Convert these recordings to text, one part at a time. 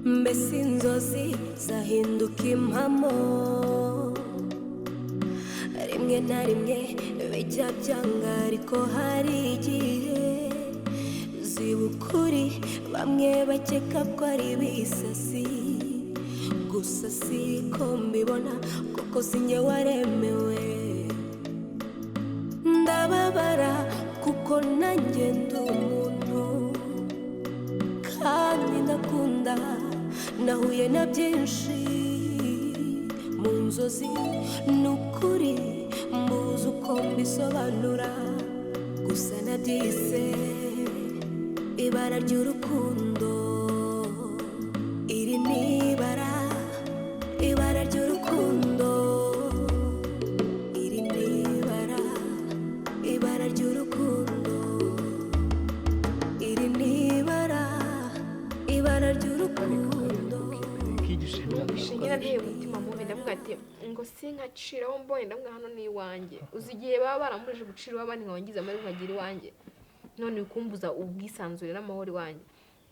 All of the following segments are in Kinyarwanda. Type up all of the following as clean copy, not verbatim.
mbese inzozi zahinduka impamo rimwe na rimwe bijya byanga ariko hari igihe ziba ukuri bamwe bakeka ko ari ibisasi gusa siko mbibona kuko sinjye waremewe ndababara kuko nanjye ndi umuntu kandi ndakunda nahuye na byinshi mu nzozi n'ukuri mbuze uko mbisobanura gusa nabyise ibara ry'urukundo iri ni ibara ry'urukundo iri ni ibara ry'urukundo iri ni ibara ry'urukundo bishingira nteye umutima mubi ndamwati ngo sinkaciraho mbonye ndamwe hano ni iwanjye uzi igihe baba baramurije gucira abandi nkawangiza amari nkagira iwanjye none ukumbuza ubwisanzure n'amahoro iwanjye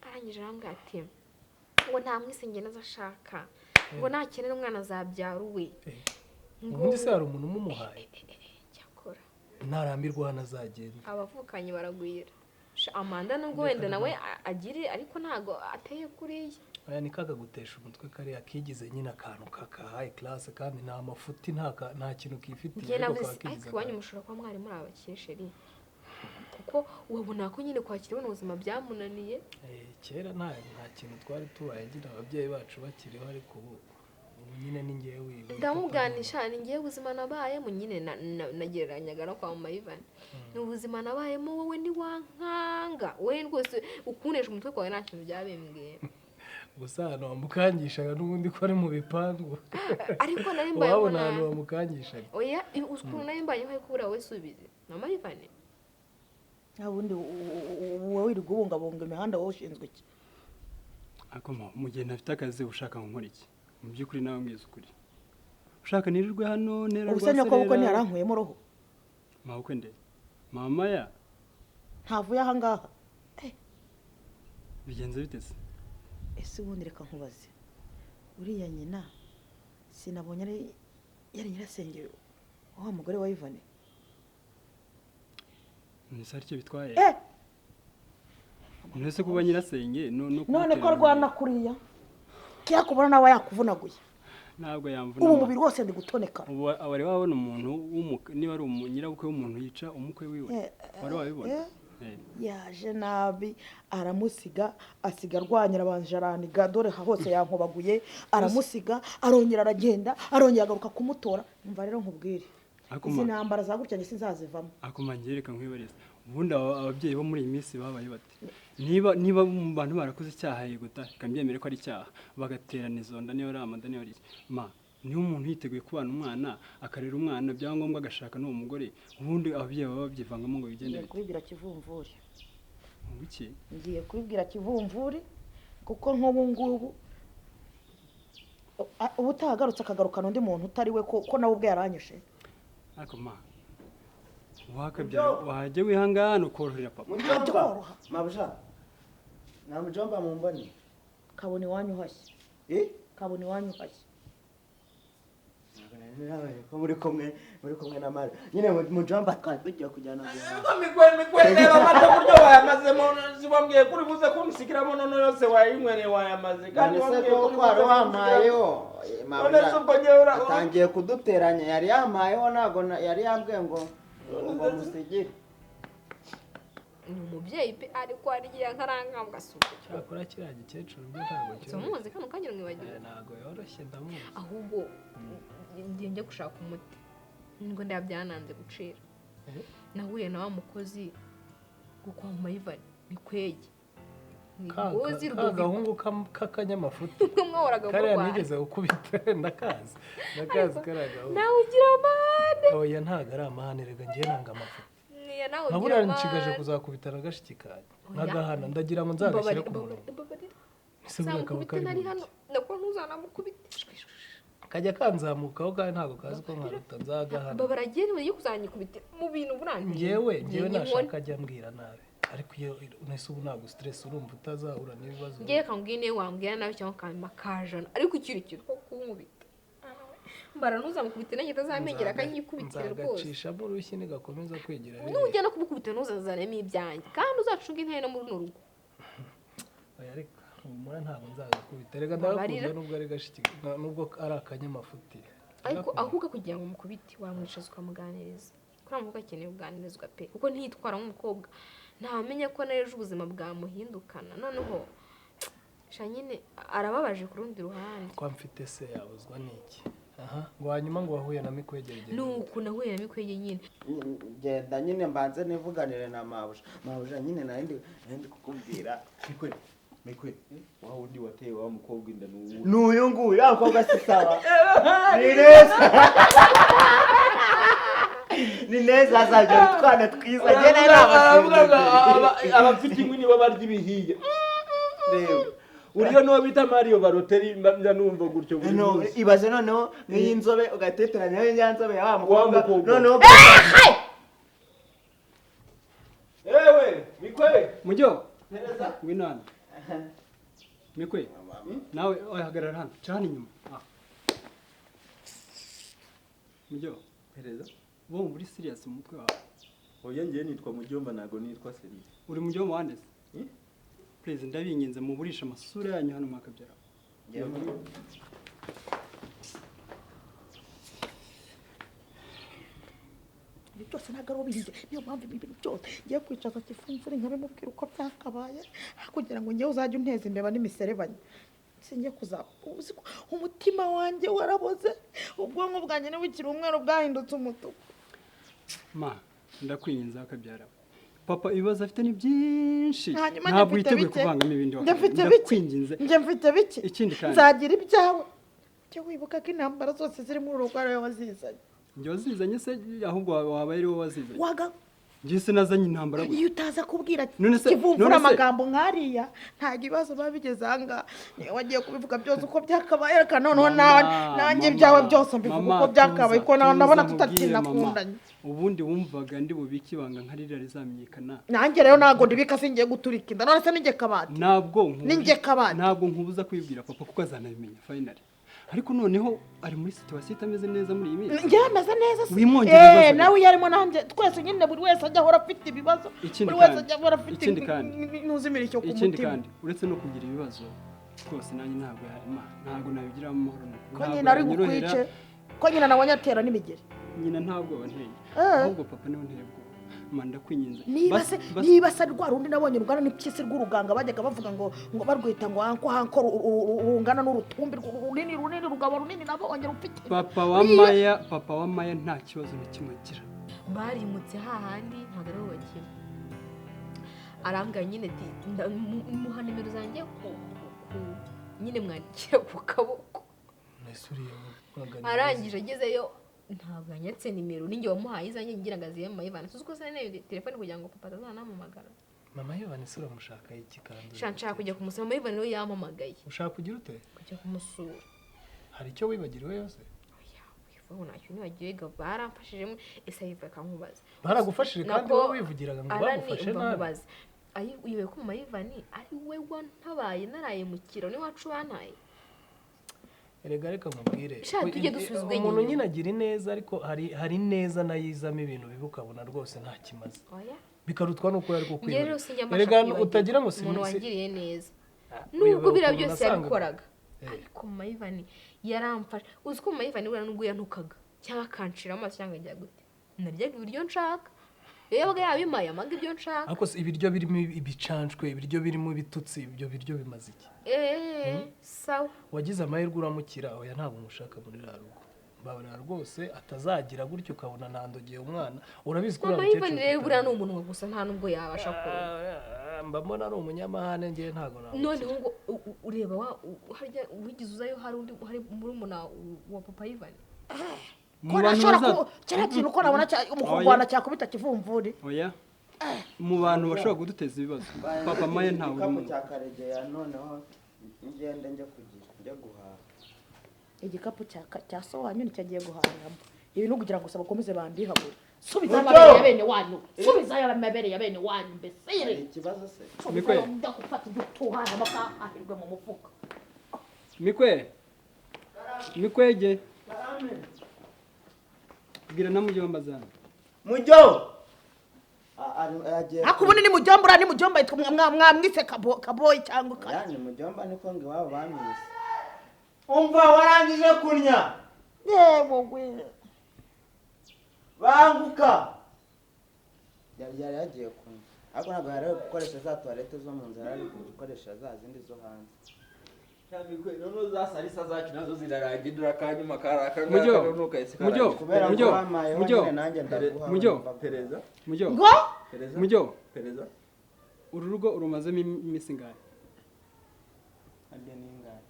arangije arambwati ngo nta mwisenge nazashaka ngo nakenera umwana azabyara uwe ubundi se hari umuntu umumuhaye cyakora ntarambirwa nazagenda abavukanye baragwira Amanda nubwo wenda nawe agire ariko ntago ateye kuriya aya ni kaga gutesha umutwe kare akigize nyina akantu kaka high class kandi nta mafuti nta kintu kifitiye ariko kakigize iwanyu mushobora kuba mwari muri abakesheri kuko wabona ko nyine kwakira ubona ubuzima byamunaniye kera nta kintu twari tubaye ngira ababyeyi bacu bakiriho ariko nyine ni ngewe ndamuganisha ni ngewe ubuzima nabayemo nyine nagereranyaga no kwa Mayivani ni ubuzima nabayemo wowe ni wankanga wowe rwose ukunesha umutwe kwawe nta kintu byabembwiye gusa hano wamukangishaga n'ubundi ko ari mu bipangu ariko nari mbaye wabona hano wamukangishaga oya ukuntu nari mbaye nko kubura we subize na Mayivani ntabundi wowe uri kubungabunga imihanda wowe ushinzwe iki akoma mu gihe ntafite akazi ushaka nkora iki mu by'ukuri nawe mwiza ukuri ushaka nirirwe hano nera rwose ubusenya ko kuko ntiyarankuyemo roho mahukwe nde mama ya ntavuye aha ngaha bigenze bitese ese ubundi reka nkubaze uriya nyina sinabonye yari nyirasenge wa mugore wa Ivane nisari cyo bitwaye nese kuba nyirasenge none ko rwana kuriya cyakubona nawe yakuvunaguye ntabwo yamvuna ubu mubiri wose ndi gutoneka ubu abari wabona umuntu niba ari umunyirabukwe w'umuntu yica umukwe wiwe wari wabibona yaje nabi aramusiga asiga rwanyira abanjaraniga dore hose yankobaguye aramusiga arongera aragenda arongera agaruka kumutora umva rero nkubwire izi ntambara zagutya nge sinzazivamo akomangereka nkwibariza ubundi ababyeyi bo muri iyi minsi babaye bate niba mu bantu barakoze icyaha yiguta kambyemere ko ari icyaha bagaterana izonda niyo ramanda niyo riki ma niyo umuntu yiteguye kubana umwana akarera umwana byangombwa agashaka n'uwo mugore ubundi ababyeyi baba babyivangamo ngo bigende bite kubibwira kivumvuri ngiki ngiye kubibwira kivumvuri kuko nk'ubu ngubu ubutahagarutse akagarukana undi muntu utari we ko nawe ubwe yaranyishe ariko ma wakabyara wajye wihangana ukorohera papa mabusha na mjomba mumboni kabone wanyu hashye kabone wanyu hashye ko muri kumwe na mari nyine mujomba twagiye kujyana mikwejye amata buryo bayamazemo zibambwiye kuri buze kunsikiramo none yose wayinywereye wayamaze kandi wambwiye ko kwari wamayeho atangiye kuduteranya yari yamayeho ntago yari yambwiye ngo musigire ni umubyeyi pe ariko ariya nkaranga mugasuka cyakora kiriya gikecuru byo ntabwo cyo muzi kano kanya mwibagiwe ntabwo yoroshye ndamuzi ahubwo ngiye gushaka umuti ngo ndabyananze gucira nahuye na wa mukozi kwa Mayivani Mikwejye Ngozi rugahungu kakanyamafuti mwahoraga kare nigeze gukubita ndakazi karagaho nawe ugira amahane oya ntago ari amahane rega ngiye nanga amafuti niya nawe ugira amahane nabura kugakubita nagashikikaye nkagahana ndagira ngo nzagashyire ku murongo ese buraka bakari ndako ntuzana mukubita kajya kanzamukaho kandi ntago kazi ko nkaruta nzagahana babaragiye yo kuzanyikubita mu bintu burangiye ngewe nashaka ajya mbwira nabi ariko iyo unese ubu ntabwo stress urumva utazahura n'ibibazo ngiye kambwine wambwira nawe cyangwa kamba kajana ariko ikiri ko kunkubita mbara ntuzamukubite nanjye tazamenyera akanyikubitira rwose nzagacishamo urushyi nigakomeza kwegera nujya no kubukubita ntuzazanemo ibyanjye kandi uzacunga intare no muri rugo ariko umura ntabwo nzagakubita reka ndagakunda nubwo ari gashiki nubwo ari akanyamafuti ariko ahubwo kugira ngo umukubite wamwicaza ukamuganiriza kuri amuvuga akeneye kuganirizwa pe kuko ntitwara nk'umukobwa ntamenye ko n'ejo ubuzima bwamuhindukana noneho nyine arababaje ku rundi ruhande ko mfite se yabuzwa n'iki ngo hanyuma ngo wahuye na Mikwejye nuko nahuye na Mikwejye nyine genda nyine mbanze nivuganire na mabuja nyine nandi kukubwira Mikwejye wa wundi wateye wa mukobwa inda n'uyu nguyu akobwa si sawa ni neza ni neza azajya twana twiza gene abafite inkwi nibo barya ibihiye rero uriyo no bita Mario Baroteri mbya numva gutyo buri munsi ibaze noneho n'inzobe ugateteranya y'inyanzobe ya wa mukobwa noneho ewe Mikwejye mujyo ngwinana Mikwejye nawe oyahagarara hano cyane inyuma mujyo pereza bo muri serious mu mutwe wawe oya ngiye nitwa Mujyomba nago nitwa Serious uri Mujyomba wandese please ndabinginze muburisha amasura yanyu hano mwakabyara ibi byose ntabwo ari ubinjye niyo mpamvu ibi bintu byose ngiye kwicaza kifumvura nkabimubwira uko byakabaye kugira ngo njyewe uzajye unteza imbeba n'imiserebanya sinjye uzi ko umutima wanjye waraboze ubwonko bwanjye n'ubukiri umweru bwahindutse umutuku ma ndakwinginze akabyara papa ibibazo afite ni byinshi ntabwo witeguye kuvangamo ibindi ndakwinginze njye mfite bike ikindi kandi nzagira ibyawe njye wibuka ko intambara zose ziri muri uru rwara wazizanye njye wazizanye se ahubwo waba ari wowe wazizanye njye se nazanye intambara iyo utaza kubwira ati kivumvura amagambo nkariya ntabwo ibibazo biba bigeze ahangaha niyo wagiye kubivuga byose uko byakabaye reka noneho nanjye ibyawe byose mbivuga uko byakabaye ko ndabona tutakinakundanye ubundi wumvaga ndi bubike ibanga nkarira rizamenyekana nanjye rero ntabwo ndibika singiye guturika inda none se ninjye kabati ninjye kabati ntabwo nkubuza kwibwira papa kuko azanabimenya finally ariko noneho ari muri situation itameze neza muri iyi minsi njye ameze neza se nawe yarimo nanjye twese nyine buri wese ajya ahora afite ibibazo buri wese ajya ahora afite ntuzimira icyo ku mutima ikindi kandi uretse no kugira ibibazo rwose nanjye ntabwo nabigiramo amahoro ko nyine ari gukwice ko nyine nabonye atera n'imigeri nyina ntabwo banteye ahubwo papa niwe nteye ubwoba manda kwinyenza niba se rwa rundi nabonye rugana n'ipyisi rw'uruganga bajyaga bavuga ngo barwita ngo hanko rungana n'urutumbi runini rugabo runini nabonye rufite papa wa Maya nta kibazo na kimwe agira barimutse hahandi ntabwo ari bo bakina arambwira nyine muha nimero zanjye nyine mwandikira ku kaboko arangije agezeyo ntabwo anyatse nimero ninjye wamuhaye izanjye ngira ngo aziye mama Ivana tuzi ko se nayo telefone kugira ngo papa atazanampamagara mama Ivana isura mushaka iki kandi nshaka kujya kumusura mama Ivana niwe yampamagaye ushaka kugira ute kujya kumusura hari icyo wibagiriwe yose wifuza ntacyo nibagiwe ga baramfashijemo ese yiva kankubaza baragufashije kandi wowe wivugiraga ngo bagufashe nabi uyobewe ko mama Ivana ari we wantabaye naraye mu kiro ni wacu bantaye erega reka mubwire umuntu nyine agira ineza ariko hari neza nayizamo ibintu bibi ukabona rwose nta kimaze bikarutwa nuko yari kukwibera erega utagira ngo umuntu wangiriye neza nubwo bira byose yabikoraga ariko mama Ivana yaramfashe uzi ko mama Ivana urana nubwo yantukaga cyangwa akanshira amaso cyangwa ajya gute naryaga ibiryo nshaka yabaga yabimaye amaga ibyo nshaka ariko ibiryo birimo ibicanshwe ibiryo birimo ibitutsi ibyo biryo bimaze iki sawa wagize amahirwe uramukira aho ntabwo mushaka muri rugo babona rwose atazagira gutyo ukabona ntandogeye umwana urabizi ko mama Ivana rero buriya ni umuntu gusa nta nubwo yabasha kuba mbona ari umunyamahane ngiye ntabwo nawe noneho ngo ureba harya wigize uzayo hari undi hari muri umuna wa papa Ivana ko nashobora cyane kintu uko nabona umukugwana cyakubita kivumvuri oya mu bantu bashobora kuduteza ibibazo papa Maya ntawe urimo cyakaregeye noneho ngende njya guhaha igikapu cya so wanyu nicyagiye guhahiramo ibi no kugira ngo bakomeze bandihabure subiza amabere ya bene wanyu subiza amabere ya bene wanyu mbesire ikibazo se Mikwe. ndakufata udutuhana bakahirwe mu mufuka Mikwejye bwira na mujomba zana mujyo akubuni ni mujomba mwamwise kaboyi cyangwa yani mujomba niko ngo wabo bamwise umva warangije kunya yego gwe banguka yari yagiye kunya ariko ntabwo yari gukoresha za toilette zo mu nzara ari gukoresha za zindi zo hanze cyane kwe none za salisa zacu nazo zirarangidura kanyuma karaka nuka isikara kubera ngo bamaye wanyine nanjye ndaguha pereza mujyo uru rugo urumazemo iminsi ngahe ande ningahe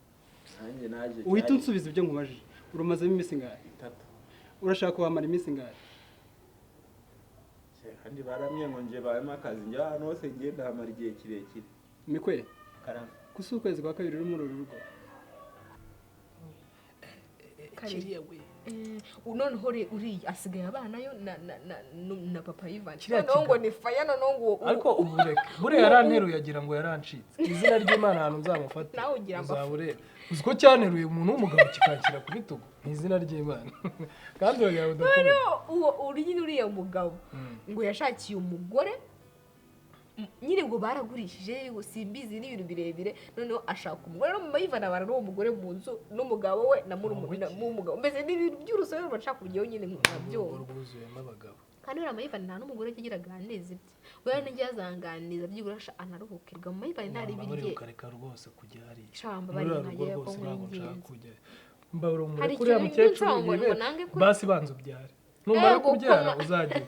nanjye naje uhita unsubiza ibyo nkubajije urumazemo iminsi ngahe 3 urashaka kuhamara iminsi ngahe kandi baramye ngo nje bayemo akazi njye hano hose ngenda hamara igihe kirekire Mikwe karamba kusi ukwezi kwa kabiri uri muri uru rugo kiriya we noneho uriya asigaye abana yo na papa Ivan noneho ngo ni faya noneho ngo ariko ubureke buriya yaranteruye agira ngo yarancitse izina ry'Imana ahantu nzamufata nawe ugira uzabure uziko cyaneruye umuntu w'umugabo kikanshyira ku bitugu ni izina ry'Imana kandi uragira udakubira uriya mugabo ngo yashakiye umugore nyine ngo baragurishije simbizi n'ibintu birebire noneho ashaka umugore no muyivana bara n'uwo mugore mu nzu n'umugabo we na murumugabo mbese n'ibintu by'urusobe bashaka kugiyeho nyine nkabyo rwuzuyemo abagabo kandi uriya muyivana nta n'umugore kigira aganiriza ibye we n'igihe azanganiza byibura anaruhukirwa muyivana ntari ibirye ukareka rwose kujya hariya shamba bari nkagera ko mwingenzi mbabura umugore kuriya mukecuru basi banza ubyare numara kubyara uzagira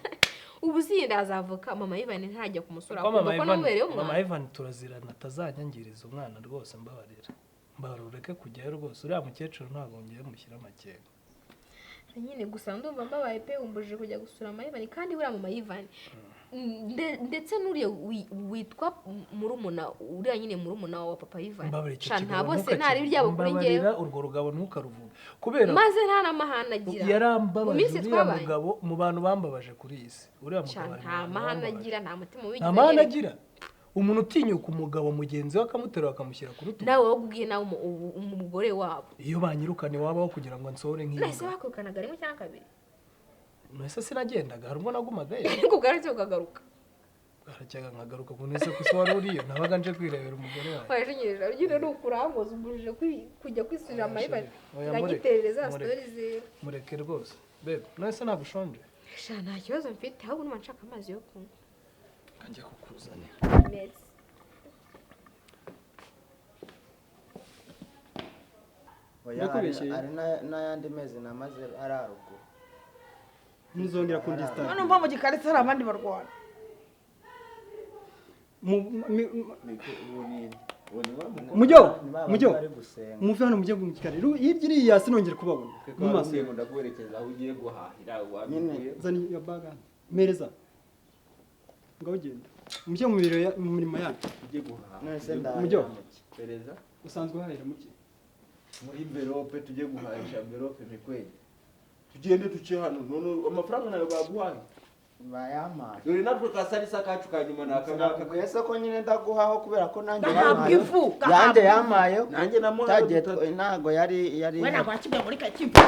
ubu sinda azavuka mama Ivan ntajya kumusura kuko namubereye umwana mama Ivan turazirana atazanyangiriza umwana rwose mbabarira ureke kujyayo rwose uriya mukecuru ntabwo ngiye mushyira amakenga nyine gusa ndumva mbabaye pe umbujije kujya gusura mama Ivan kandi uriya mama Ivan ndetse n'uriya witwa murumuna uriya nyine murumuna wa papa Ivan nta bose ntari byabo kuri ngewe urwo rugabo ntukaruvuge kubera maze nta namahanagira yarambabaje uriya mugabo mu bantu bambabaje kuri iyi si uriya mugabo nta mahanagira nta mutima w'igihe nta mahanagira umuntu utinyuka umugabo mugenzi we akamuterura akamushyira ku rutugu nawe wabwiye nawe umugore wabo iyo banyirukane wabaho kugira ngo nsohore nk'iyo nahise bakwirukanaga rimwe cyangwa kabiri nahise sinagendaga hari ubwo nagumagayo ariko bwaracyo ukagaruka bwaracyaga nkagaruka ubu nahise ko wari uriyo nabaga nje kwirebera umugore wawe wajenyereza ugira ni ukurangoza umbujije kujya kwisubira amayibari ngagiterereza story zero mureke rwose bebe nahise nagushonje nta kibazo mfite ahubwo numa nshaka amazi yo kunywa kanjye kukuzanira neza ari n'ayandi mezi namaze ari aruguru muzongera kundisitara hano mva mu gikarita hari abandi barwana mujyo muve hano mujye mu gikari hirya iriya sinongere kubabona mu maso ndaguherekeza aho ugiye guhahira zana iyo baga mereza ngaho ugenda mujye mu mirimo yanyu ujye guhaha mujyo pereza usanzwe uhahira muke muri envelope tujye guhahisha envelope Mikwejye tugende tuce hano none amafaranga nayo baguhaye bayamaye dore natwe kasalisa kacu kanyuma nakangaka kwese ko nyine ndaguhaho kubera ko nanjye yamaye nanjye namuraje ntago yari we ntabwo yakibye muri kakivu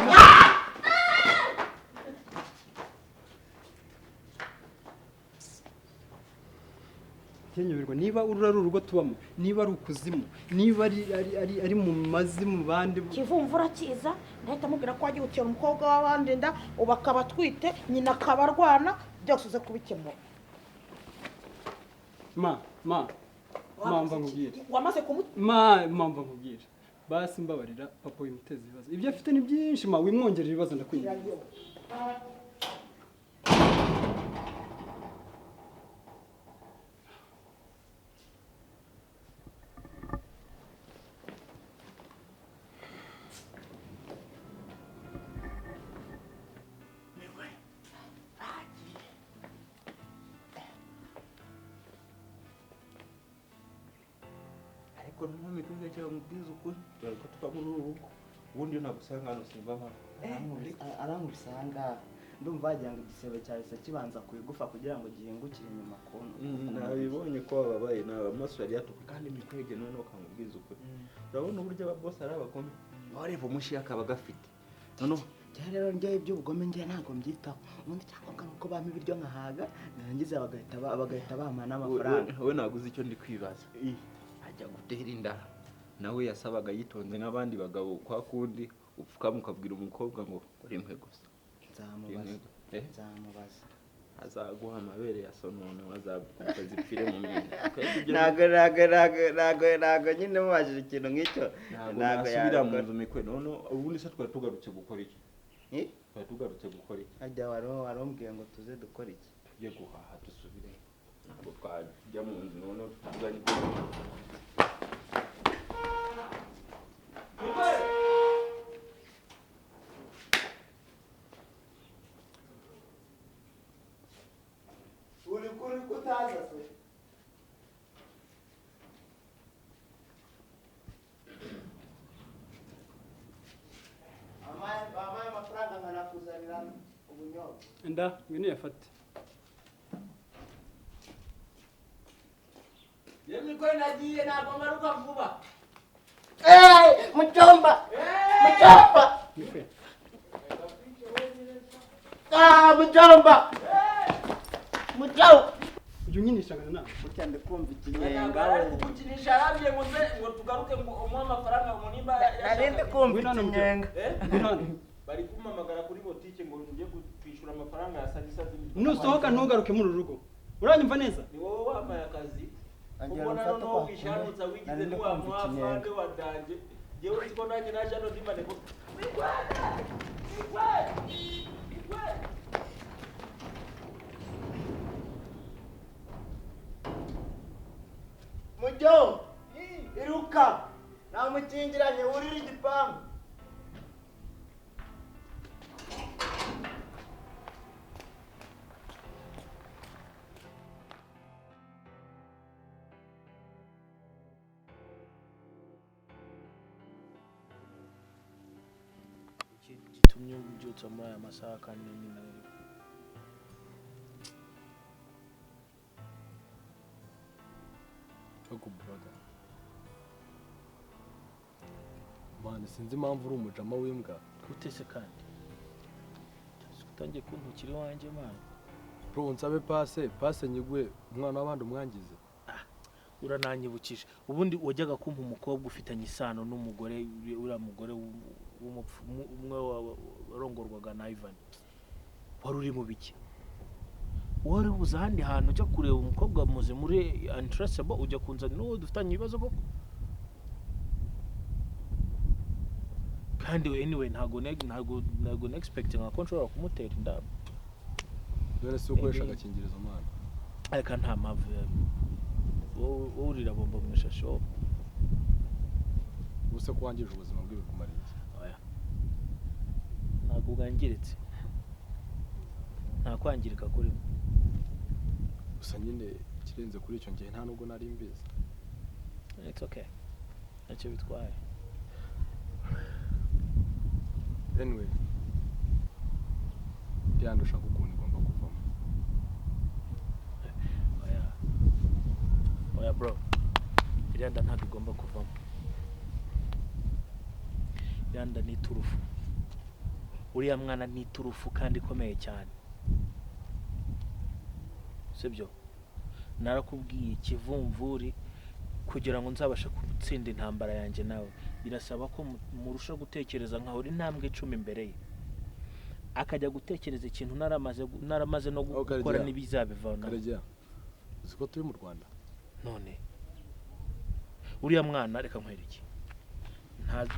nyoberwa niba urura urugo tubamo niba ari ukuzimu niba ari mu mazimu bandi kivumvura kiza ndahita mubwira ko wagiye gukira umukobwa w'abandi nda ubu akaba atwite nyina akaba arwana byose uze kubikemura mva nkubwire wamaze mva nkubwire basi mbabarira papa wimuteza ibibazo ibyo afite ni byinshi wimwongerera ibibazo ndakwinginze Kono Mikwejye cyangwa mubwiza ukuri dore ko tuva muri urugo ubundi nagusanga hano simba mpaka arankubisanga ndumva wagira ngo igisebe cyawe se kibanza kuyigufa kugira ngo gihingukire inyuma kuntu nabibonye ko wababaye nawe amaso yari yatuka kandi Mikwejye noneho ukamubwiza ukuri urabona uburyo ababosi ari abagome wareba umushiya akaba gafite noneho cyane rero njye iby'ubugome njye ntabwo mbyitaho ubundi cyangwa nuko bampa ibiryo nkahaga narangiza bagahita bampa n'amafaranga wowe naguze icyo ndi kwibaza ajya gutera inda nawe yasabaga yitonze nk'abandi bagabo kwa kundi upfukama ukabwira umukobwa ngo uri imwe gusa nzamubaza azaguha amabere ya sonono azaguka zipfire mu myenda ntago nyine mubajije ikintu nk'icyo ntago yasubira mu nzu Mikwe none ubundi se twari tugarutse gukora iki twari tugarutse gukora iki ajya warombwiye ngo tuze dukora iki tujye guhaha dusubire ntabwo twajya mu nzu none tuvuganye uri kutaza se amaye amafaranga nkanakuzanira ubunyobwa enda ngwino yafate yemwe ko nagiye ntabwo ngaruka vuba mucyomba Mikwe mucyomba ujye unyinishaga nawe burya ndikumva ntabwo ikinyenga ari kugukinisha arambye ngo tugaruke ngo umuhe amafaranga mu nimba narindi kumva ikinyenga bari kumpamagara kuri botike ngo njye kwishyura amafaranga ya sagisazi nusohoka ntugaruke muri uru rugo uranyumva neza ni wowe wambaye akazi ubona noneho wishanutsa wigize ntiwamuhafande wadanje yewe siko nanjye naje hano ndimane ko mujyo iruka namukingiranye urira igipangu gitumye ubyutsa muri aya masaha kandi nyine brother man sinzi impamvu uri umujama w'imbwa utese kandi utangiye kuntukira iwanjye mana bro nsabe pase nyigwe umwana w'abandi umwangize urananyibukije ubundi wajyaga kumpa umukobwa ufitanye isano n'umugore uriya mugore umwe warongorwaga na Ivan wari uri mu biki wari ubuze ahandi hantu ujya kureba umukobwa muze muri untraceable ujya kunzana n'uwo dufitanye ibibazo koko kandi anyway ntago expecting ko nshobora kumutera indabo dore se ukoresha agakingirizo mana ariko nta mpamvu urira bomba mu ishasho ubuse ko wangije ubuzima bwiwe kumarinze oya ntago bwangiritse nta kwangirika kurimo gusa nyine kirenze kuri icyo ngihe nta nubwo nari mbizi it's okay ntacyo bitwaye anyway byandusha ukuntu igomba kuvamo oya bro iriya nda ntabwo igomba kuvamo iriya nda ni iturufu uriya mwana ni iturufu kandi ikomeye cyane sibyo narakubwiye ikivumvuri kugira ngo nzabashe gutsinda intambara yanjye nawe birasaba ko murusha gutekereza nkaho uri intambwe 10 imbere ye akajya gutekereza ikintu naramaze no gukora n'ibizabivana Karegeya uziko turi mu Rwanda none uriya mwana reka nkwereke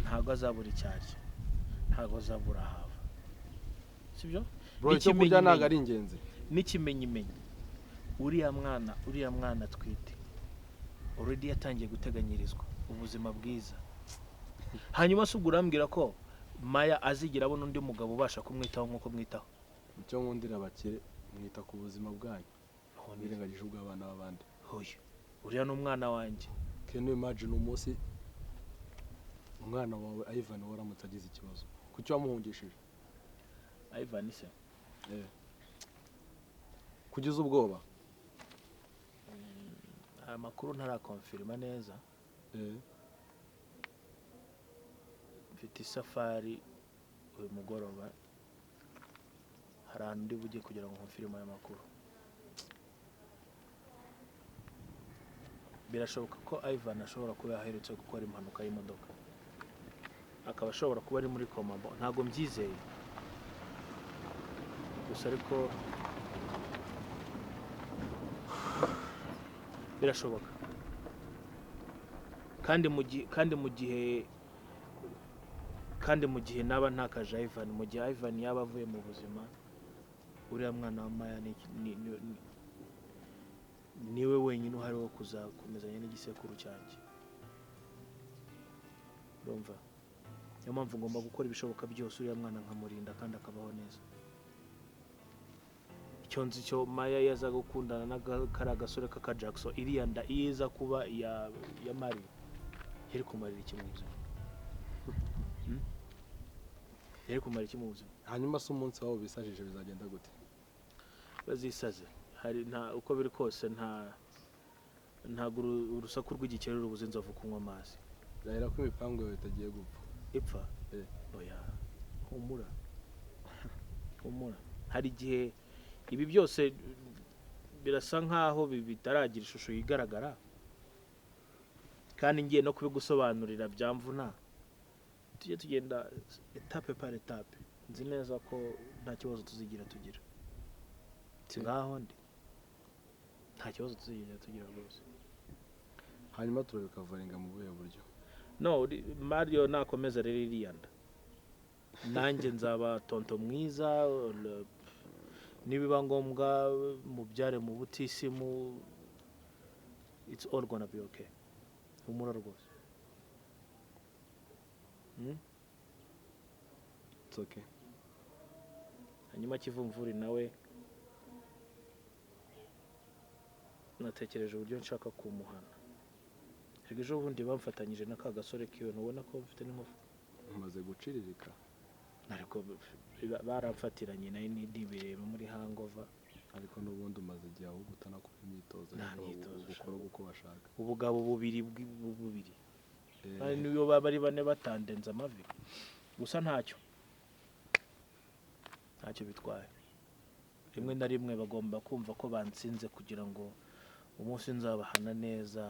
ntago azabura icyaryo ntago azabura hava sibyo bro icyo kurya ntago ari ingenzi n'ikimenyimenyi uriya mwana twite already yatangiye guteganyirizwa ubuzima bwiza hanyuma se urambwira ko Maya azigira abona undi mugabo ubasha kumwitaho nkuko mwitaho icyo nkundira abakire mwita ku buzima bwanyu nirengagije ubw'abana b'abandi hoye uriya n'umwana wanjye can you imagine umunsi umwana wawe Ivan waramutse agize ikibazo kuki wamuhungishije Ivan se kugeza ubwoba aya makuru ntarakonfirima neza mfite isafari uyu mugoroba hari ahantu ndi bujye kugira ngo nkonfirime aya makuru birashoboka ko Ivan ashobora kuba yaherutse gukora impanuka y'imodoka akaba ashobora kuba ari muri koma ntabwo mbyizeye gusa ariko birashoboka kandi mu gihe naba ntakaje Ivan mu gihe Ivan yaba avuye mu buzima uriya mwana wa Maya niwe wenyine uhari wo kuzakomezanya n'igisekuru cyanjye urumva niyo mpamvu ngomba gukora ibishoboka byose uriya mwana nkamurinda kandi akabaho neza icyo nzi cyo Maya yaza gukundana na kari agasore k'aka Jackson iriya nda iza kuba ya Mari yari kumarira iki mu buzima yari kumarira iki mu buzima hanyuma se umunsi wabo bisajije bizagenda gute bazisaze hari uko biri kose ntabwo urusaku rw'igikeri rubuze inzovu kunywa amazi birahera ko imipango yawe itagiye gupfa ipfa oya humura hari igihe ibi byose birasa nkaho bitaragira ishusho yigaragara kandi ngiye no kubigusobanurira byamvuna tujye tugenda etape par etape nzi neza ko nta kibazo tuzigira tugira si nkaho ndi nta kibazo tuzigira tugira rwose hanyuma turabikavaringa mu buhe buryo no Mario nakomeza rero iriyanda nanjye nzaba tonto mwiza nibiba ngombwa mubyare mu butisimu it's all gonna be okay humura rwose it's okay hanyuma Kivumvuri nawe natekereje uburyo nshaka kumuhana ejo bundi bamfatanyije na ka gasore kiwe ntubona ko bafite n'inkofu umaze guciririka ariko baramfatiranye nayo n'ibireba muri hangover ariko n'ubundi umaze igihe aho gutana ku imyitozo gukora uko bashaka ubugabo bubiri niyo bari bane batandenza amavi gusa ntacyo bitwaye rimwe na rimwe bagomba kumva ko bansinze kugira ngo umunsi nzabahana neza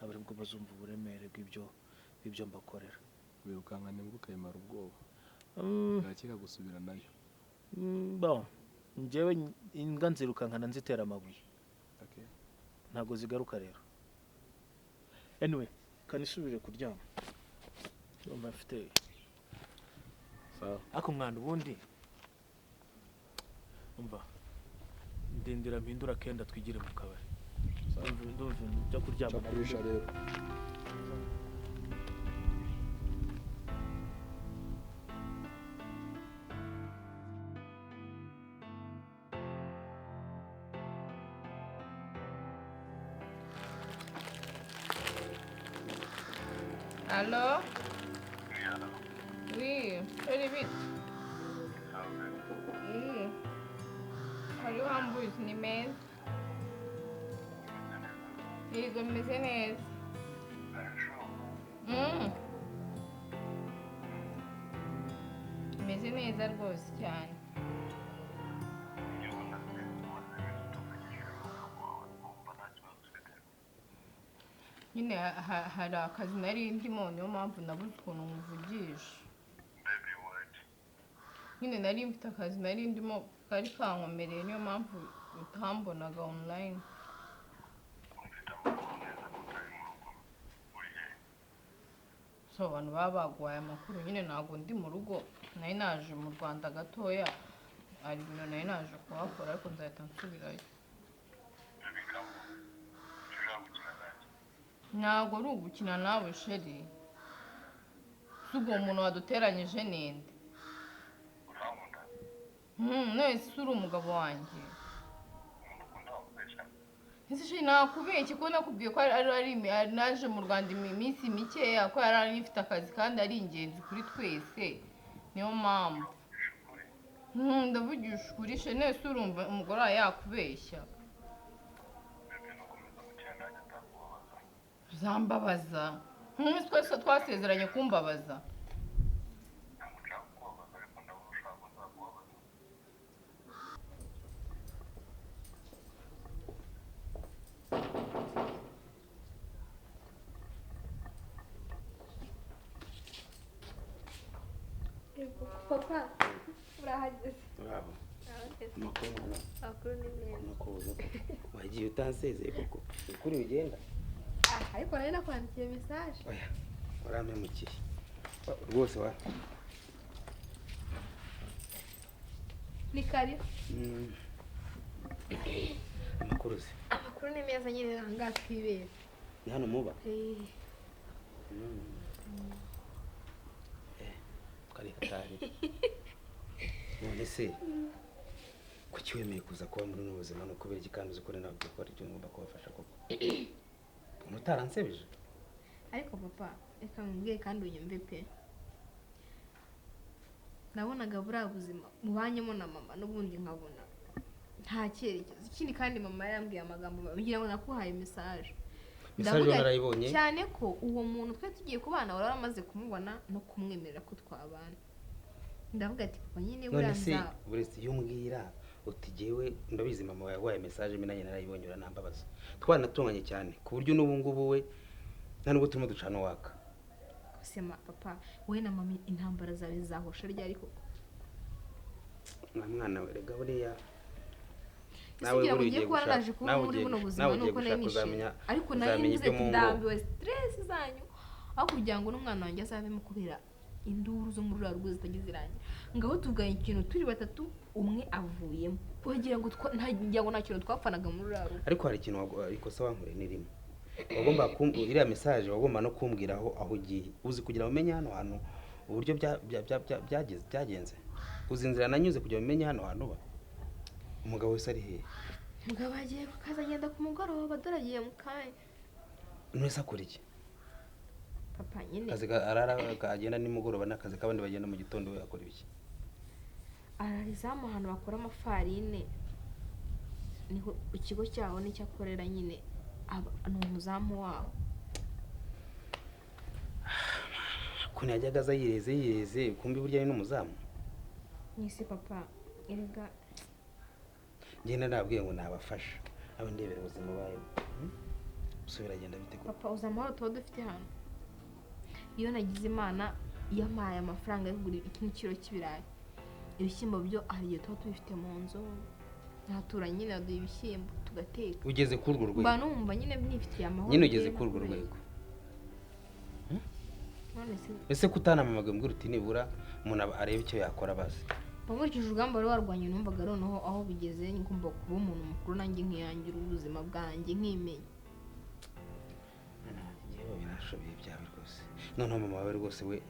abari bwo bazumva uburemere bw'ibyo mbakorera wirukanka nibwo ukayimara ubwoba urakeka gusubira nayo njyewe imbwa nzirukankana nzitera amabuye ntabwo zigaruka rero anyway kanisubire kuryama ndumva mfite ako mwana ubundi umva ndindira mpindura kenda twigire mu kabari ndumva njya kuryama kurisha rero Allô? Oui, allez vite. Hariho hambuzi ni meza. Yego meze neza. Meze neza rwose cyane. nyine hari akazi nari ndimo niyo mpamvu nabuze ukuntu muvugisha nyine nari mfite akazi nari ndimo kari kankomereye niyo mpamvu utambonaga online so abantu baba bagwaye amakuru nyine ntabwo ndi mu rugo nari naje mu Rwanda gatoya ari ibintu nari naje kuhakora ariko nzahita nsubirayo ntabwo ari ugukina nawe sheri si ubwo umuntu waduteranyije ninde nese uri umugabo wanjye ese nakubeshye ko nakubwiye ko ari naje mu Rwanda iminsi mikeya ko yari ifite akazi kandi ari ingenzi kuri twese niyo mpamvu ndavugisha ukuri nese urumva umugore wawe yakubeshya uzambabaza nk'umunsi twese twasezeranye kumbabaza papa urahageze Bravo. urahageze Makuru. amakuru ni meza Makuru. Wagiye utansezeye koko. Ukuri ugenda? ariko nari nakwandikiye message Oya. Warampemukiye. Rwose wa. ni karibu Amakuru se. amakuru ni meza nyine nanga twibera Ni hano muba? Kari hatari. None se kuki wemeye kuza kuba muri ubu buzima no kubera igikanduzo ukore nawe gukora icyo ngomba kubafasha koko? Umutaransebeje? ariko papa reka mbwiye kandi unyumve pe nabonaga buriya buzima mubanyemo na mama n'ubundi nkabona nta cyerekezo ikindi kandi mama yarambwiye amagambo ngira ngo nakuhaye message narayibonye cyane ko uwo muntu twe tugiye kubana wari waramaze kumubona no kumwemerera ko twabana ndavuga ati papa nyine buranza buretse iyo umbwira uti jewe ndabizi mama yaguhaye message mbi nanjye narayibonye uranambabaza twanatunganye cyane ku buryo n'ubu ngubu we nta nubwo turimo ducana waka sema papa we na mama intambara zawe zahosha ryari koko mwana we rega buriya nawe ugiye kwaraje kuba muri buno buzima nuko nishimye ariko nayo ngize ndambiwe stress zanyu aho kugira ngo n'umwana wanjye azavemo kubera induru zo muri rugo zitagize irangi ngaho tugaye ikintu turi batatu umwe avuyemo wagira ngo ntagira ngo nta kintu twapfanaga muri rugo ariko hari ikintu ikosa wankore nirimo wagomba iriya message wagomba no kumbwira aho ugiye uzi kugira umenye hano hantu uburyo byagenze uzi inzira nanyuze kugira umenye hano hantu ba umugabo wese ari hehe umugabo agiye kukaza agenda ku mugoroba doragiye mu kanya nwese akora iki papa nyine kazi arara agenda nimugoroba n'akazi kabandi bagenda mu gitondo we akora ibiki ararizamu ahantu bakora amafarine niho ikigo cyaho nicyo akorera nyine ni umuzamu waho ukuntu yajyaga aza yireze kumbi burya ari n'umuzamu mwisi papa erega ngenda nabwiye ngo nabafasha abo ndebera ubuzima bayo usubira agenda bite papa uza amahoro tuba dufite hano iyo nagize imana yampaye amafaranga yo kugura ikiro cy'ibirayi ibishyimbo byo hari igihe tuba tubifite mu nzu ntatura nyine yaduha ibishyimbo tugateka ugeze kuri urwo rwego mba numva nyine nifitiye amahoro nyine ugeze kuri urwo rwego ese kutanamamaga mbwira uti nibura umuntu areba icyo yakora bazi nkurikije urugamba rero warwanye numvaga noneho aho bigeze ngomba kuba umuntu mukuru nanjye nkiyangira ubuzima bwanjye nkimenya yewe binashoboye byawe rwose noneho mama wawe rwose we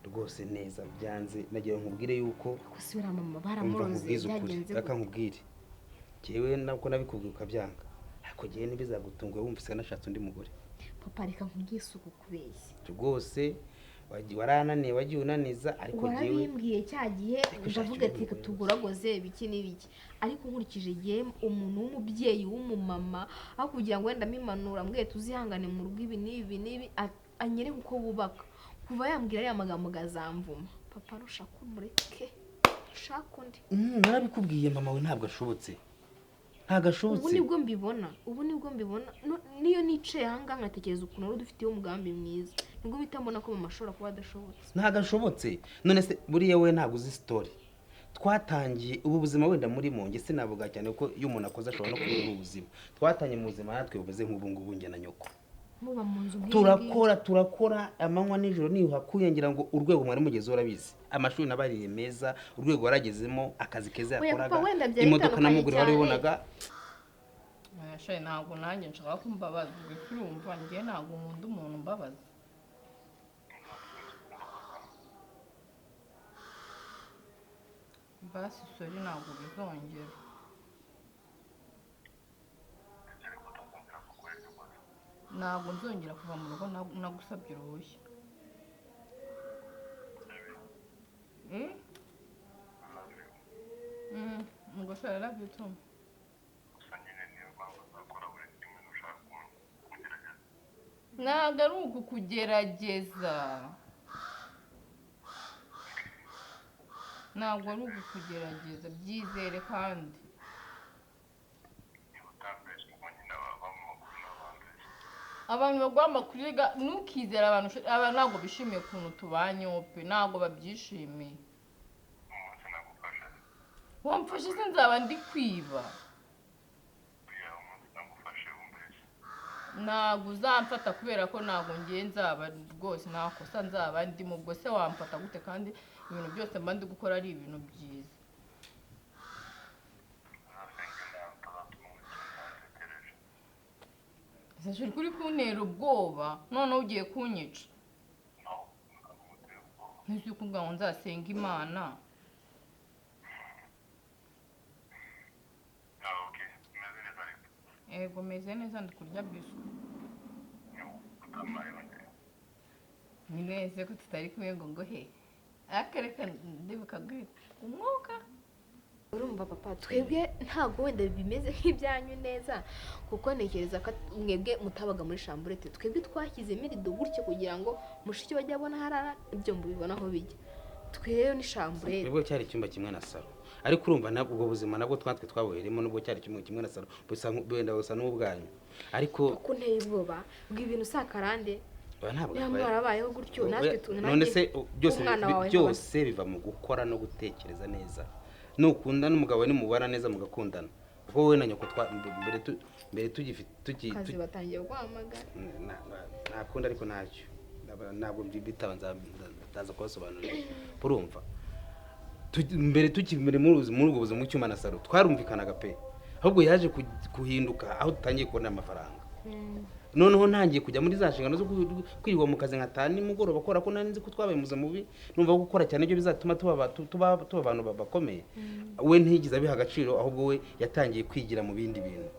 rwose neza byanze nagira nkubwire yuko gusubira mama baramuroze byagenze akankubwire jewe nabwo nabikubwiye ukabyanga ariko jewe ntibizagutunguye wumvise nashatse undi mugore papa reka nkubwiye isuku kubeshya rwose warananiye wagiye unaniza ariko jewe warabimbwiye cyagihe ndavuga ati tuguragoze biki n'ibiki ariko nkurikije gihe umuntu w'umubyeyi w'umumama aho kugira ngo wenda mimanura mbwiye tuzihangane mu rugo ibi n'ibi anyere kuko bubaka kuva yambwira ari amagambo gazamvuma papa rushaka umureke shaka undi narabikubwiye mama we ntabwo ashobotse ntagashobotse ubu nibwo mbibona niyo nicaye ahangaha nkatekereza ukuntu wari dufitiye umugambi mwiza nibwo bita mbona ko mama ashobora kuba adashobotse ntagashobotse none se buriya we ntabwo uzi story twatangiye ubu buzima wenda muri mu nge sinavuga cyane ko iyo umuntu akoze ashobora no kugira ubuzima twatangiye mu buzima natwe bumeze nk'ubu ngubu nge na nyoko muba mu nzu turakora amanywa nijoro niyo ngira ngo urwego mwari mugezeho urabizi amashuri nabariye meza urwego waragezemo akazi keza yakoraga imodoka namugurira waribonaga shaye ntabwo nanjye nshaka kumbabaza urumva njye ntabwo nkunda umuntu mbabaza basi sori ntabwo bizongera ntabwo nzongera kuva mu rugo nagusabye uruhushya too, I love you too. Ntabwo ari ukukugerageza. Ntabwo ari ukukugerageza, byizere kandi. Abantu bagwa amakuru ntukizere abantu ntabwo bishimiye ukuntu tubanye pe ntabwo babyishimiye. Wamfashe se nzaba ndi kwiba. Ntabwo uzamfata kubera ko ntabwo ngiye nzaba rwose nta kosa nzaba ndimo, ubwo se wamfata gute kandi ibintu byose mba ndi gukora ari ibintu byiza. Ese kuri kuntera ubwoba noneho ugiye kunyica. Nzi ko ngo nzasenga Imana. Ego meze neza ndi kurya biswi. Ni neza ko tutari kumwe ngo he. Akareka ndibuka gwita umwuka. Urumva papa twebwe ntabwo wenda bimeze nk'ibyanyu neza kuko ntekereza ko mwebwe mutabaga muri chambrette, twebwe twashyize mirido gutyo kugira ngo mushiki bajye abona harara ibyo mbibona aho bijya. Twebwe ni chambrette. Twebwe cyari icyumba kimwe na salo. Ariko urumva nabwo ubwo buzima nabwo twatwe twabuheremo nubwo cyari kimwe na salo busa bwenda busa n'ubwanyu. Ariko uko nteye ubwoba bw'ibintu sakarande. Ntabwo mwarabayeho gutyo natwe none se byose biva mu gukora no gutekereza neza. Nukunda n'umugabo we nimubana neza mugakundana. Kuko wowe na nyoko mbere kazi batangiye guhamagara. Nakunda ariko ntacyo. Ntabwo bitabanza ndaza kubasobanurira. Urumva? Mbere tukimere muri ubwo buzima cyuma na salo twarumvikanaga pe. Ahubwo yaje kuhinduka aho tutangiye kubona amafaranga. Noneho ntangiye kujya muri za nshingano zo kwirwa mu kazi nkatani mugoroba bakora ko nari nzi ko twabaye muza mubi numva gukora cyane ibyo bizatuma tuba abantu bakomeye. We ntigize abiha agaciro ahubwo we yatangiye kwigira mu bindi bintu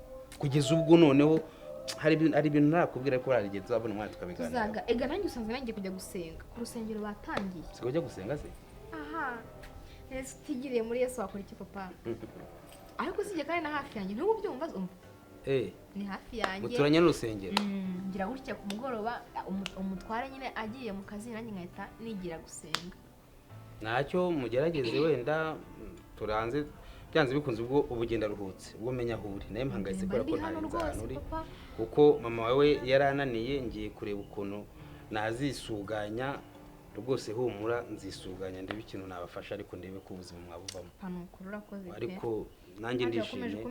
kugeza ubwo noneho hari ibintu nakubwira ko hari igihe tuzabona umwana tukabiganira. Tuzaga ega nanjye usanze nanjye kujya gusenga ku rusengero batangiye. Siko ujya gusenga se? Aha. Ese tigiriye muri Yesu wakora iki papa? Ariko sije kandi na hafi yanjye n'ubu byumva umva. Ni hafi yanjye. Muturanye n'urusengero. Ngira gutya ku mugoroba umutware nyine agiye mu kazi nanjye nkahita nigira gusenga. Ntacyo mugerageze wenda turanze byanze bikunze ubwo ubugenda ruhutse ubwo menya aho uri naye mpangayitse kubera ko nta nzano uri kuko mama wawe yarananiye ngiye kureba ukuntu nazisuganya rwose humura nzisuganya ndebe ikintu nabafasha ariko ndebe ko ubuzima mwabuvamo. Ariko nanjye ndishimye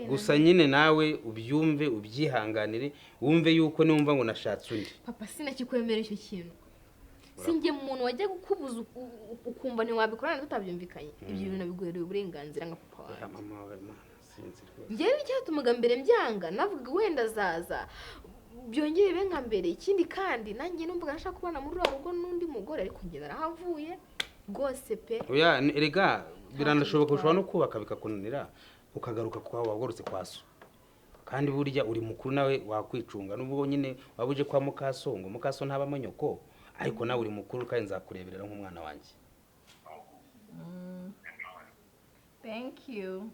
gusa nyine nawe ubyumve ubyihanganire wumve yuko numva ngo nashatse undi. Papa sinakikwemera icyo kintu. Singe umuntu wajya gukubuza ukumva ni wabikorana tutabyumvikanye. Ibyo bintu biguhereye uburenganzira nka papa wawe. Mama wawe mana sinzi rwose. Ngewe cyatumaga mbere mbyanga navuga wenda zaza byongeye benga mbere ikindi kandi nanjye numvaga nashaka kubana muri rugo n'undi mugore ariko nge narahavuye rwose pe. Oya erega biranashoboka ushobora no kubaka bikakunanira ukagaruka kwa wagorutse kwaso. Kandi burya uri mukuru nawe wakwicunga nubwo nyine wabuje kwa mukasongo mukaso ntaba manyoko ariko nawe uri mukuru kandi nzakureberera nk'umwana wanjye. Thank you.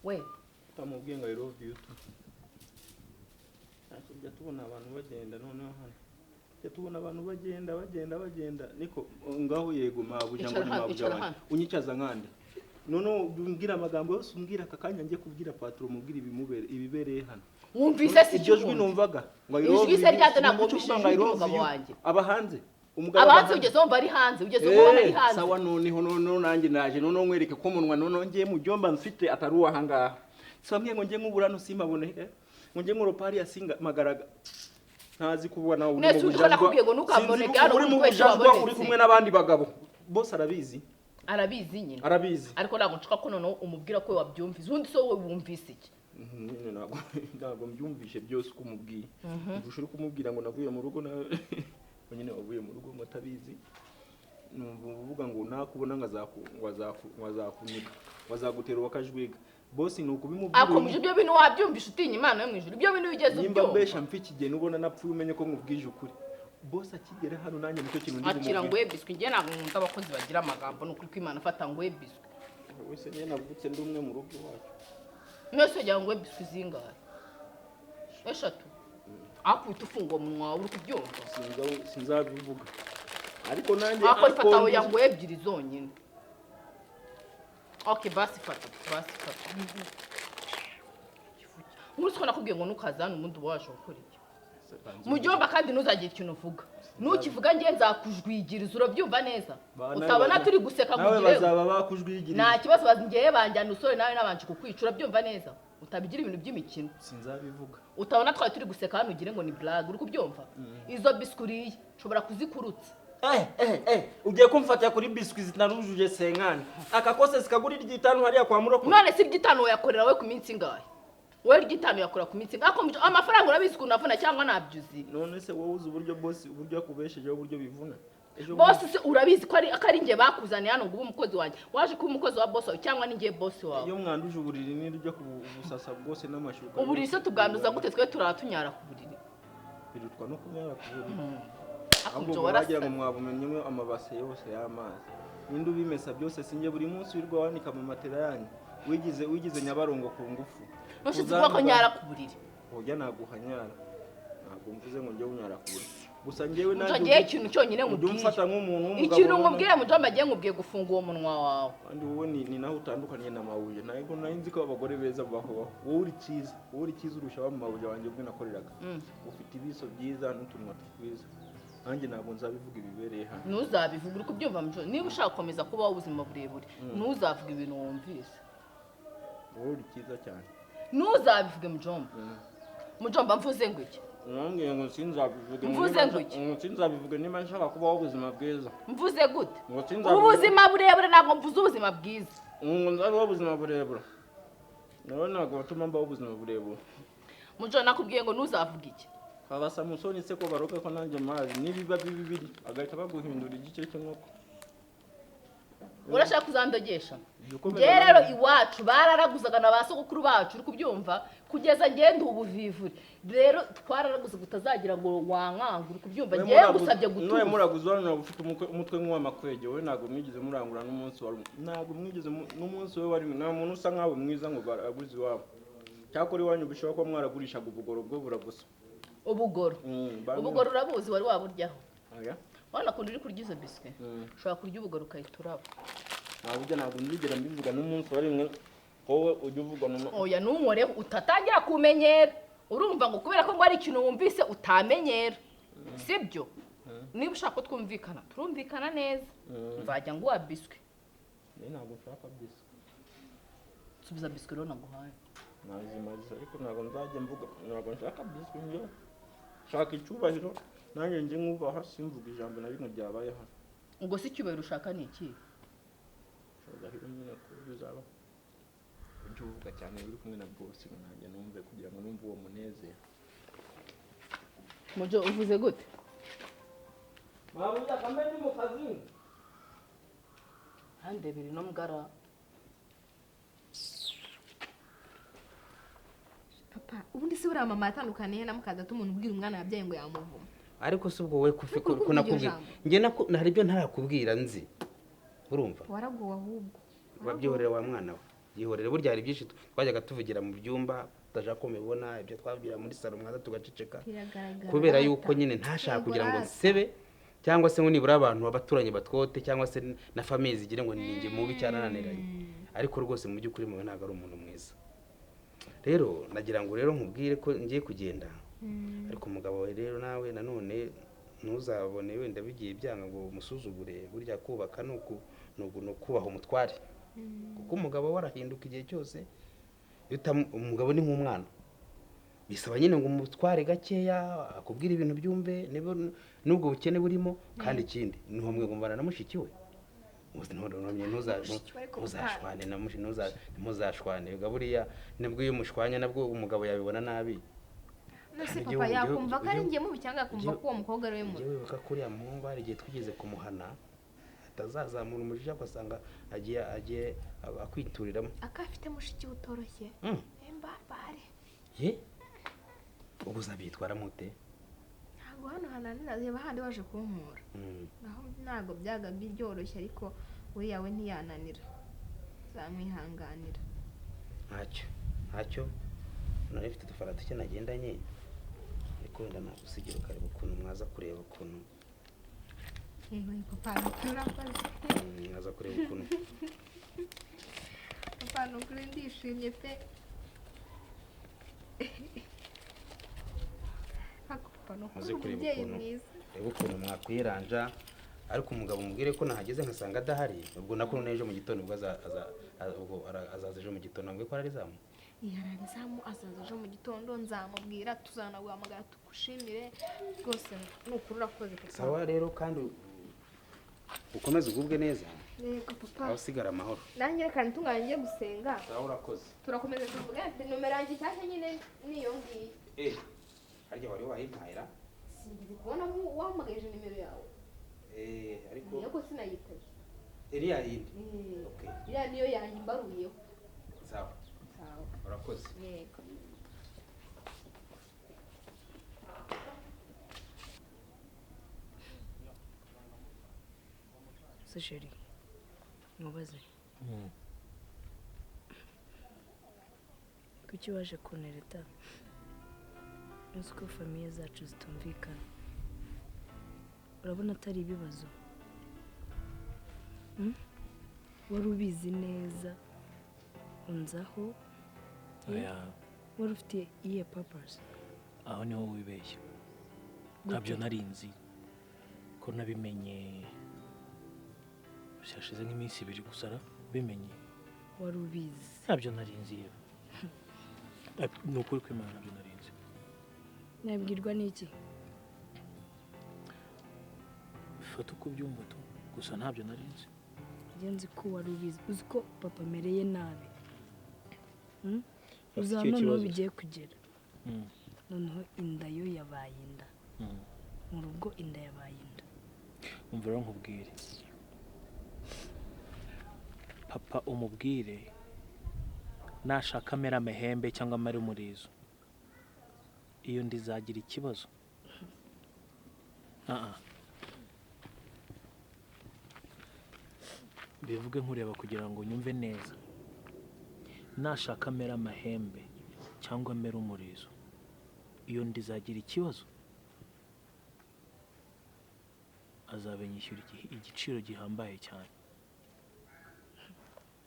We tamubwiye ngo I love you too. Nakujya tubona abantu bagenda noneho hano. Tubona abantu bagenda niko ngaho yego mabuja ngo mabuja unyicaza nkande. Noneho umbwira amagambo yose umbwira akakanya ngiye kubwira patron mubwira ibibereye hano. Wumvise si iryo jwi numvaga ngo I love you. Ijwi se ryate ntabwo bishije umugabo wanjye. Abahanze abahanze ugeze wumva ari hanze ugeze ubona ari hanze. Sawa noneho nanjye naje noneho nkwereke ko umunwa noneho ngiye mu byomba mfite atari uwahangaha. Samwe ngo ngiye nk'uburano simbabone ngo ngiye mu ropari yasinga magaraga. Ntazi kubona uri mu bujajwa. Uri kumwe n'abandi bagabo. Boss arabizi. Arabizi nyine. Arabizi. Ariko ntabwo nshaka ko noneho umubwira ko wabyumvise. Ubundi so wowe wumvise iki? Ntabwo mbyumvishe byose uko umubwiye. Ushobora kumubwira ngo navuye mu rugo nawe nyine wavuye mu rugo mutabizi. Numva uvuga ngo nakubona ngazakunika wazagutera wakajwiga boss ni ukubimubwira akomeje ibyo bintu wabyumvisha utinya Imana yo mu ijuru ibyo bintu bigeze nimba ubyo mbesha mfiki nubona napfuye umenye ko nkubwije ukuri boss akigera hano nanjye nicyo kintu ndi akira ngo ebiswe ngiye ntabwo nkunda abakozi bagira amagambo nuko ko Imana afata ngo ebiswe wese nyine navutse ndi umwe mu rugo wacu mwese jya ngo ebiswe zingahe 3 akwita ufungo munwa uri kubyumva sinzabivuga ariko nanjye ako fata aho yango ebyiri zonyine okay basi fata Umusiko nakubwiye ngo nukazana umuntu waje gukora iki mujomba kandi nuzagira ikintu uvuga nukivuga ngiye nzakujwigiriza urabyumva neza utabona turi guseka nawe bazaba bakujwigiriza nta kibazo bazingiye banjyana usore nawe nabanje kukwicura urabyumva neza utabigira ibintu by'imikino sinzabivuga utabona twari turi guseka hano ugire ngo ni blague uri kubyumva izo biskuriye ushobora kuzikurutsa ugiye kumfatira kuri biscuit zitarujuje senkani akakose sikaguri ry'itanu hariya kwa muroko none si ry'itanu yakorera we ku minsi ingahe we ry'itanu yakora ku minsi ako amafaranga urabizi ko unavuna cyangwa nabyuzi none se wowe uzi uburyo boss uburyo yakubesheje uburyo bivuna boss se urabizi ko ari ngiye bakuzaniye hano ngo ube umukozi wanjye waje kuba umukozi wa boss wawe cyangwa ni ngiye boss wawe iyo mwanduje uburiri n'iryo kubusasa bwose n'amashuka uburiri se tubwanduza gute twe turatunyara ku buriri birutwa no kunyara ku buriri akunjo waragira ngo mwabumenye amabase yose y'amazi ninde ubimesa byose singe buri munsi wirwa wanika mu matera yanyu wigize nyabarongo ku ngufu nushize ko nyara ku buriri oya naguhanyara ntabwo mvuze ngo njye unyara ku buriri gusa ngewe nanjye ngiye ikintu cyonyine nkubwiye umfata nk'umuntu w'umugabo ikintu nkubwiye mujomba agiye nkubwiye gufunga uwo munwa wawe kandi wowe ni naho utandukanye na Mabuye ntabwo nari nzi ko abagore beza baho wowe uri cyiza urusha wa Mabuye wanjye ubwo nakoreraga ufite ibiso byiza n'utunwa twiza nanjye ntabwo nzabivuga ibibereye hano ntuzabivuga uri kubyumva mujomba niba ushaka gukomeza kubaho ubuzima burebure ntuzavuga ibintu wumvise wowe uri cyiza cyane ntuzabivuge mujomba mvuze ngo iki nambwiye ngo sinzabivuge mvuze ngo iki sinzabivuge niba nshaka kubaho ubuzima bwiza mvuze gute ubuzima burebure ntabwo mvuze ubuzima bwiza ngo nzabaho ubuzima burebure nawe ntabwo batuma mbaho ubuzima burebure mujomba nakubwiye ngo ntuzavuge iki aba Samusoni se ko baroka ko nanjye mazi nibiba bibiri agahita baguhindura igice cy'inkoko urashaka kuzandogesha nge rero iwacu bararaguzaga na ba sogokuru bacu uri kubyumva kugeza ngende ubuvivure rero twararaguze gutazagira ngo wankanga uri kubyumva ngiye gusabye gutura none muraguza hano ufite umutwe nk'uwa Mikwejye we ntabwo mwigize murangura n'umunsi wari ntabwo mwigize n'umunsi we wari nta muntu usa nkawe mwiza ngo baraguze iwabo cyakora iwanyu bishobora ko mwaragurishaga ubugoro bwo buragusa ubugoro urabuzi wari waburyaho wana kundi uri kurya izo biswi ushobora kurya ubugoro ukahita uraba ntabwo nzigera mbivuga n'umunsi wari mwe wowe ujya uvuga oya ntunkoreho utatangira kumenyera urumva ngo kubera ko ngo ari ikintu wumvise utamenyera sibyo niba ushaka ko twumvikana turumvikana neza nzajya nguha biswi ntabwo nshaka biswi subiza biswi rero naguhaye nazimaze ariko ntabwo nzajya mvuga ntabwo nshaka biswi njyewe shaka icyubahiro nanjye njye nkubaha simvuga ijambo na rimwe ryabaye hano ubwo si icyubahiro ushaka ni iki shaka nyine ko bizaba ujye uvuga cyane uri kumwe na boss nanjye numve kugira ngo numve uwo munezero mujo uvuze gute Mabuye kamenya mu kazi handebere no mugara papa ubundi si buriya mama yatandukaniye na mukaza tumuntu ubwira umwana yabyaye ngo yamuvuma ariko si ubwo we ko nakubwira njye hari ibyo ntarakubwira nzi urumva waraguwe ahubwo wabyihorera wa mwana we yihorere burya hari byinshi twajyaga tuvugira mu byumba tutaja ko mubibona ibyo twabwira muri salo mwaza tugaceceka kubera yuko nyine ntashaka kugira ngo sebe cyangwa se ngo nibura abantu abaturanye batwote cyangwa se na famille zigire ngo ninjye mubi cyarananiranye ariko rwose mu by'ukuri muwe ntabwo ari umuntu mwiza rero nagira ngo rero nkubwire ko ngiye kugenda ariko umugabo wawe rero nawe nanone ntuzabone wenda bigiye byanga ngo musuzugure burya kubaka no kubaha umutware kuko umugabo warahinduka igihe cyose umugabo ni nk'umwana bisaba nyine ngo umutware gakeya akubwira ibintu byumve nubwo bukene burimo kandi ikindi ni umwe gumbana na mushiki we ntuzashwane buriya nibwo iyo umushwanya nabwo umugabo yabibona nabi nose papa yakumva ko ari ngiye mubi cyangwa yakumva ko uwo mukobwa ari we mubi wibuka ko uriya muhungu hari igihe twigeze kumuhana atazazamura umujiji agasanga agiye akwituriramo akafite mushiki utoroshye embabare ye ubwo uzabitwara mute ntabwo hano hananira reba handi waje kumpura naho ntabwo byaga byoroshye ariko we yawe ntiyananira zamwihanganira ntacyo nari mfite udufaranga duke nagendanye ariko wenda nagusigira ukareba ukuntu mwaza kureba ukuntu papa turakoze mwaza kureba ukuntu papa nukuri ndishimye pe maze kureba ukuntu mwakwiranja ariko umugabo mubwire ko nahageze nkasanga adahari ubwo nako n'ejo mu gitondo ubwo azaza ejo mu gitondo nabwo ko ararizamu yararizamu azaza ejo mu gitondo nzamubwira tuzanaguhamagara tugushimire rwose nukuri urakoze papa sawa rero kandi ukomeze ugubwe neza yego papa aho usigara amahoro nanjye reka ntunganye ngiye gusenga sawa urakoze turakomeza tuvuga ati nomero yanjye nshyashya nyine niyo ngiyo harya wari wayimpayira singize kubona wahamagaje nimero yawe ariko niyo ko sinayitaye iriya yindi iriya niyo yanjye mbaruyeho sawa urakoze yego se sheri mubaze kuki waje kunereta uzi ko famiye zacu zitumvikana urabona atari ibibazo wari ubizi neza unzaho wari ufite iyihe papasi aho niho wibeshye ntabyo nari nzi ko nabimenye byashize nk'iminsi 2 gusa bimenye wari ubizi ntabyo nari nzi yewe ni ukuri kw'Imana ntabyo nari nzi nabwirwa n'iki fata uko ubyumva tu gusa ntabyo nari nzi njye nzi ko wari ubizi uzi ko papa amereye nabi uza noneho bigiye kugera noneho inda yo yabaye inda mu rugo inda yabaye inda umva rero nkubwire papa umubwire nashaka amera amahembe cyangwa amara umurizo iyo ndizagira ikibazo bivuge nkureba kugira ngo nyumve neza nashaka amera amahembe cyangwa amera umurizo iyo ndizagira ikibazo azabenyishyura igiciro gihambaye cyane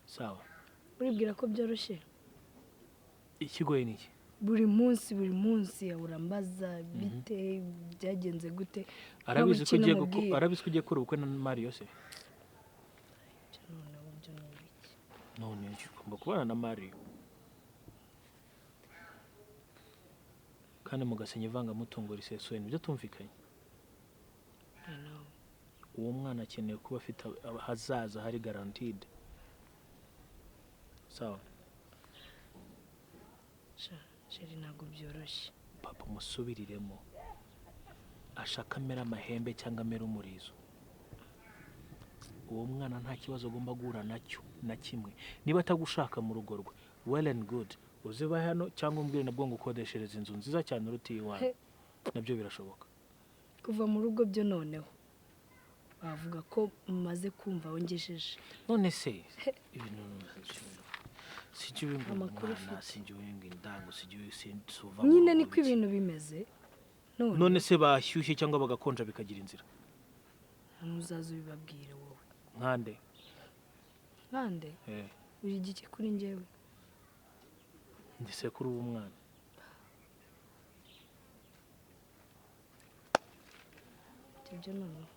sawa uribwira ko byoroshye ikigoye niki buri munsi urambaza bite byagenze gute arabizi ko ugiye kuri ubukwe na Mario se none ugomba kubana na Mario kandi mugasenya ivangamutungo risesuye nibyo tumvikanye uwo mwana akeneye kuba afite hazaza hari guaranteed sawa sheri ntabwo byoroshye papa musubiriremo ashaka amera amahembe cyangwa amera umurizo uwo mwana nta kibazo agomba guhura nacyo na kimwe niba atagushaka mu rugo rwe well and good uziba hano cyangwa umbwire nabwo ngo ukodeshereze inzu nziza cyane urutiye iwawe nabyo birashoboka kuva mu rugo byo noneho bavuga ko mumaze kumva wongesheje none se ibintu sijuwe ngo mwana sijuwe ngo indango sijuwe sinsuva nyine niko ibintu bimeze none se bashyushye cyangwa bagakonja bikagira inzira ntuzaze ubibabwire wowe nkande uri gike kuri njyewe ndi sekuru w'umwana ibyo noneho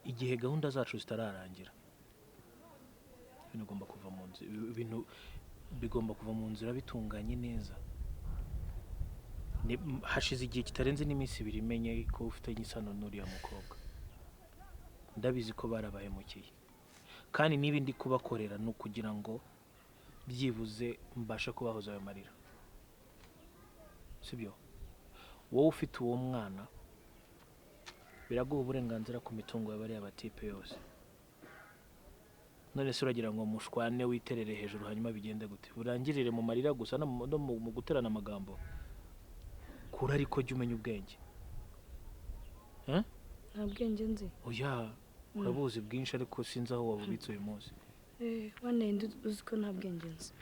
igihe gahunda zacu zitararangira ibintu bigomba kuva mu nzira bitunganye neza hashize igihe kitarenze n'iminsi 2 imenye ko ufite isano n'uriya mukobwa ndabizi ko barabahemukiye kandi niba ndi kubakorera no kugira ngo byibuze mbashe kubahoza ayo marira sibyo wowe ufite uwo mwana biraguha uburenganzira ku mitungo y'abariya batipe yose. None se uragira ngo mushwane witerere hejuru hanyuma bigende gute? Urangirire mu marira gusa no mu guterana amagambo. Kura ariko jya umenya ubwenge. Nta bwenge nzi. Oya, urabuzi bwinshi ariko sinzi aho wabubitse uyu munsi. Wanende uzi ko nta bwenge nzi.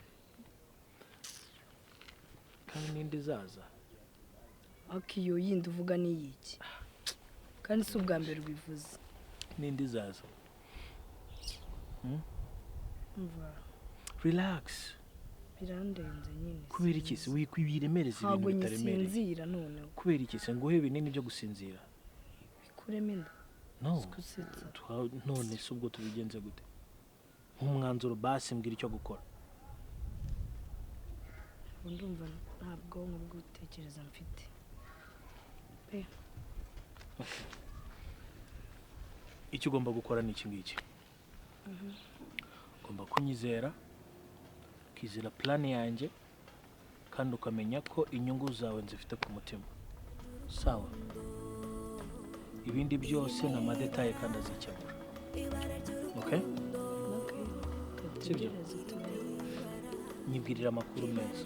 Kandi n'indi zaza. Akiyo yindi uvuga ni iki? Kandi si ubwa mbere ubivuze. N'indi zaza. Umva. Relax. Birandenze nyine. Kubera iki se wikwibiremereza ibintu bitaremereye? Ntabwo nsinzira none. Kubera iki se nguhe ibinini byo gusinzira? Bikuremo inda. No. None se ubwo tubigenze gute? Nk'umwanzuro basi mbwira icyo gukora. Ndumva nta bwonko bwo gutekereza mfite. Icyo ugomba gukora ni iki ngiki. Ugomba kunyizera, ukizera plan yanjye, kandi ukamenya ko inyungu zawe nzifite ku mutima. Sawa. Ibindi byose ni amadetaye kandi azikemura. Okay? Sibyo? Nyibwirira amakuru meza.